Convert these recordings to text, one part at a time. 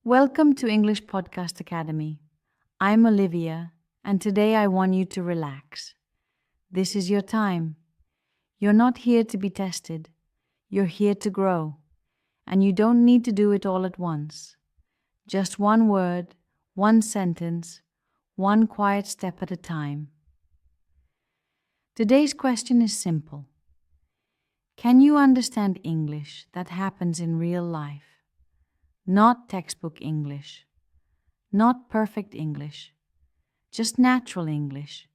Welcome to English Podcast Academy. I'm Olivia, and today I want you to relax. This is your time. You're not here to be tested. You're here to grow, and you don't need to do it all at once. Just one word, one sentence, one quiet step at a time. Today's question is simple. Can you understand English that happens in real life? Not textbook English, not perfect English, just natural English,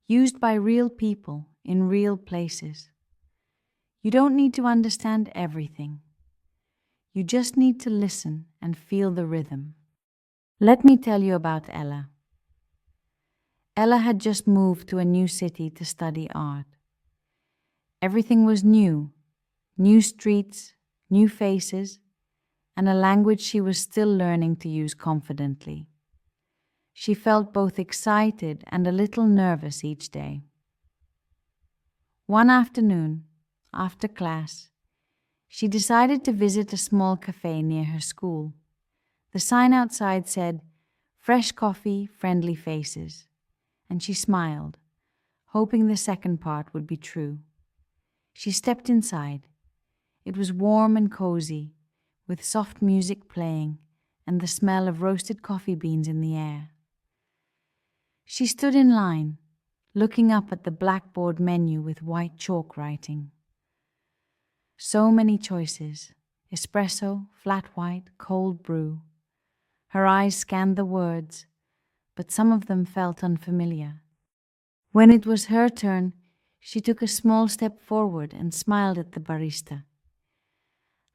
used by real people in real places. You don't need to understand everything. You just need to listen and feel the rhythm. Let me tell you about Ella. Ella had just moved to a new city to study art. Everything was new streets, new faces, and a language she was still learning to use confidently. She felt both excited and a little nervous each day. One afternoon, after class, she decided to visit a small café near her school. The sign outside said, "Fresh coffee, friendly faces," and she smiled, hoping the second part would be true. She stepped inside. It was warm and cozy, with soft music playing and the smell of roasted coffee beans in the air. She stood in line, looking up at the blackboard menu with white chalk writing. So many choices: espresso, flat white, cold brew. Her eyes scanned the words, but some of them felt unfamiliar. When it was her turn, she took a small step forward and smiled at the barista.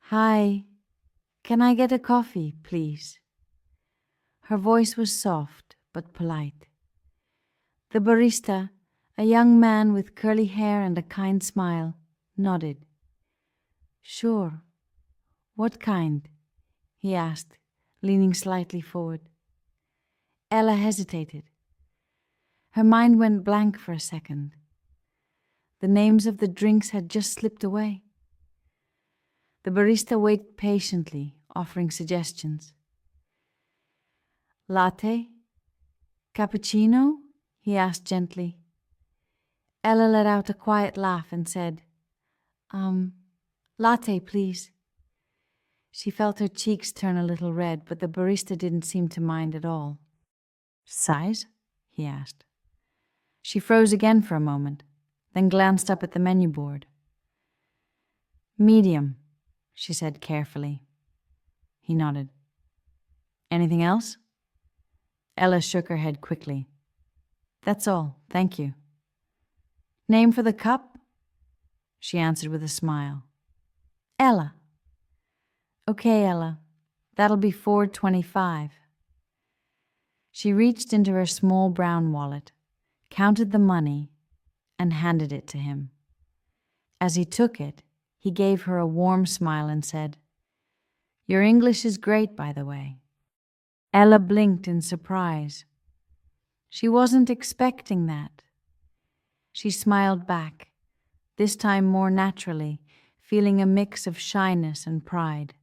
"Hi, can I get a coffee, please?" Her voice was soft but polite. The barista, a young man with curly hair and a kind smile, nodded. "Sure. What kind?" he asked, leaning slightly forward. Ella hesitated. Her mind went blank for a second. The names of the drinks had just slipped away. The barista waited patiently, offering suggestions. "Latte? Cappuccino?" he asked gently. Ella let out a quiet laugh and said, Latte, please." She felt her cheeks turn a little red, but the barista didn't seem to mind at all. "Size?" he asked. She froze again for a moment, then glanced up at the menu board. "Medium," she said carefully. He nodded. "Anything else?" Ella shook her head quickly. "That's all, thank you." "Name for the cup?" She answered with a smile. "Ella." "Okay, Ella, that'll be $4.25. She reached into her small brown wallet, counted the money, and handed it to him. As he took it, he gave her a warm smile and said, "Your English is great, by the way." Ella blinked in surprise. She wasn't expecting that. She smiled back, this time more naturally, feeling a mix of shyness and pride.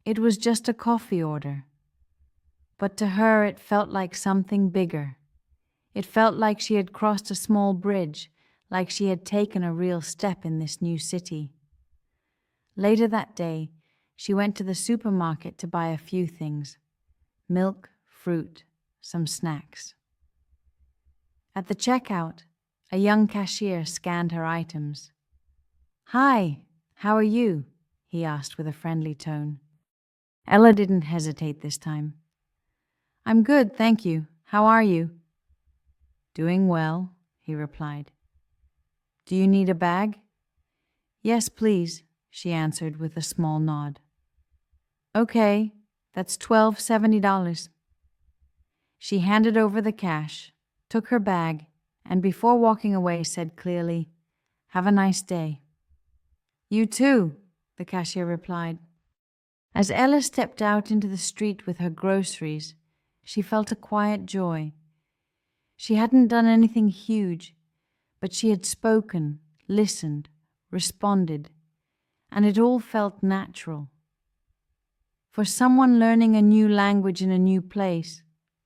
It was just a coffee order, but to her it felt like something bigger. It felt like she had crossed a small bridge, like she had taken a real step in this new city. Later that day, she went to the supermarket to buy a few things: milk, fruit, some snacks. At the checkout, a young cashier scanned her items. "Hi, how are you?" he asked with a friendly tone. Ella didn't hesitate this time. "I'm good, thank you. How are you?" "Doing well," he replied. "Do you need a bag?" "Yes, please," she answered with a small nod. "Okay, that's $12.70. She handed over the cash, took her bag, and before walking away said clearly, "Have a nice day." "You too," the cashier replied. As Ella stepped out into the street with her groceries, she felt a quiet joy. She hadn't done anything huge, but she had spoken, listened, responded, and it all felt natural. For someone learning a new language in a new place,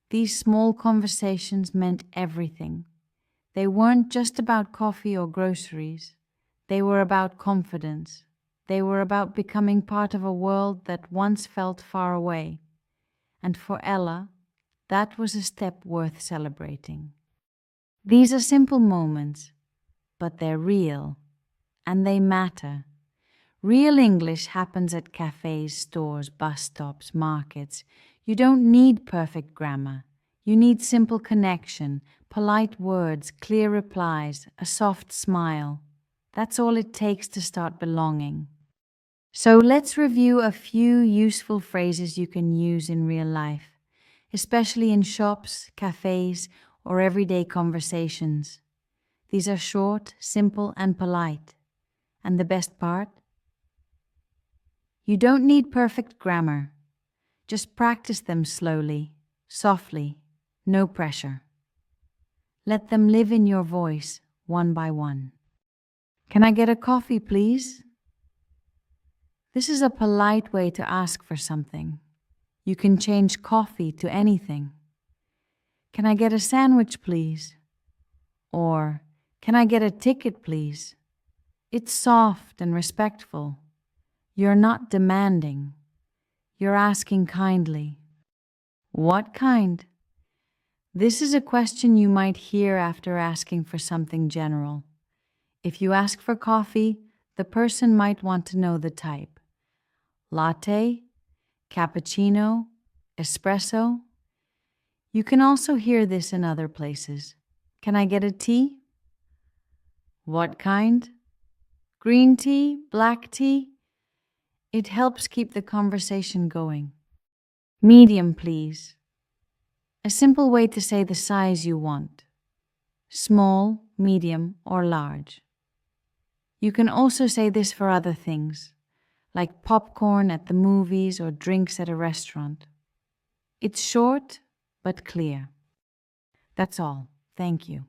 these small conversations meant everything. They weren't just about coffee or groceries. They were about confidence. They were about becoming part of a world that once felt far away. And for Ella, that was a step worth celebrating. These are simple moments, but they're real, and they matter. Real English happens at cafes, stores, bus stops, markets. You don't need perfect grammar. You need simple connection, polite words, clear replies, a soft smile. That's all it takes to start belonging. So let's review a few useful phrases you can use in real life, especially in shops, cafes, or everyday conversations. These are short, simple, and polite. And the best part? You don't need perfect grammar. Just practice them slowly, softly, no pressure. Let them live in your voice, one by one. Can I get a coffee, please? This is a polite way to ask for something. You can change coffee to anything. Can I get a sandwich, please? Or, can I get a ticket, please? It's soft and respectful. You're not demanding. You're asking kindly. What kind? This is a question you might hear after asking for something general. If you ask for coffee, the person might want to know the type. Latte, cappuccino, espresso. You can also hear this in other places. Can I get a tea? What kind? Green tea, black tea? It helps keep the conversation going. Medium, please. A simple way to say the size you want. Small, medium, or large. You can also say this for other things, like popcorn at the movies or drinks at a restaurant. It's short, but clear. That's all. Thank you.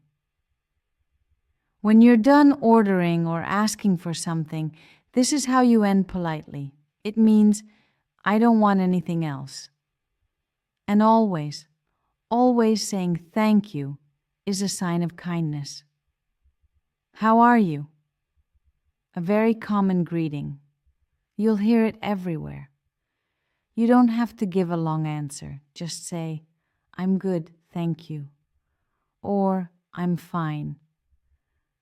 When you're done ordering or asking for something, this is how you end politely. It means, I don't want anything else. And always saying thank you is a sign of kindness. How are you? A very common greeting. You'll hear it everywhere. You don't have to give a long answer. Just say, I'm good, thank you. Or, I'm fine.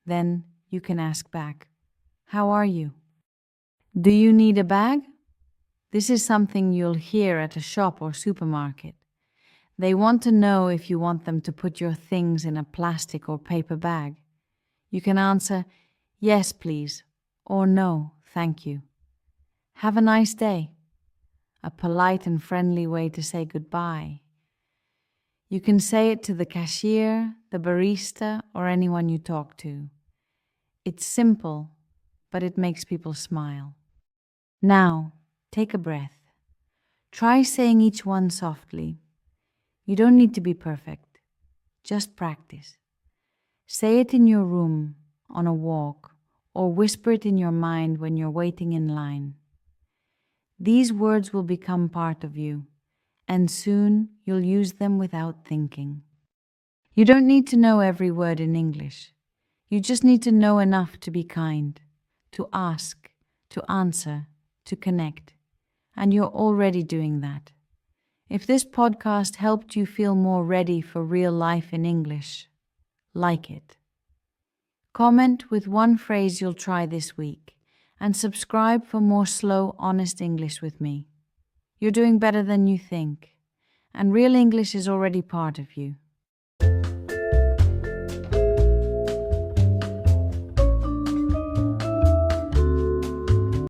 Then you can ask back, how are you? Do you need a bag? This is something you'll hear at a shop or supermarket. They want to know if you want them to put your things in a plastic or paper bag. You can answer, yes, please, or no, thank you. Have a nice day. A polite and friendly way to say goodbye. You can say it to the cashier, the barista, or anyone you talk to. It's simple, but it makes people smile. Now, take a breath. Try saying each one softly. You don't need to be perfect. Just practice. Say it in your room, on a walk, or whisper it in your mind when you're waiting in line. These words will become part of you, and soon you'll use them without thinking. You don't need to know every word in English. You just need to know enough to be kind, to ask, to answer, to connect. And you're already doing that. If this podcast helped you feel more ready for real life in English, like it. Comment with one phrase you'll try this week, and subscribe for more slow, honest English with me. You're doing better than you think, and real English is already part of you.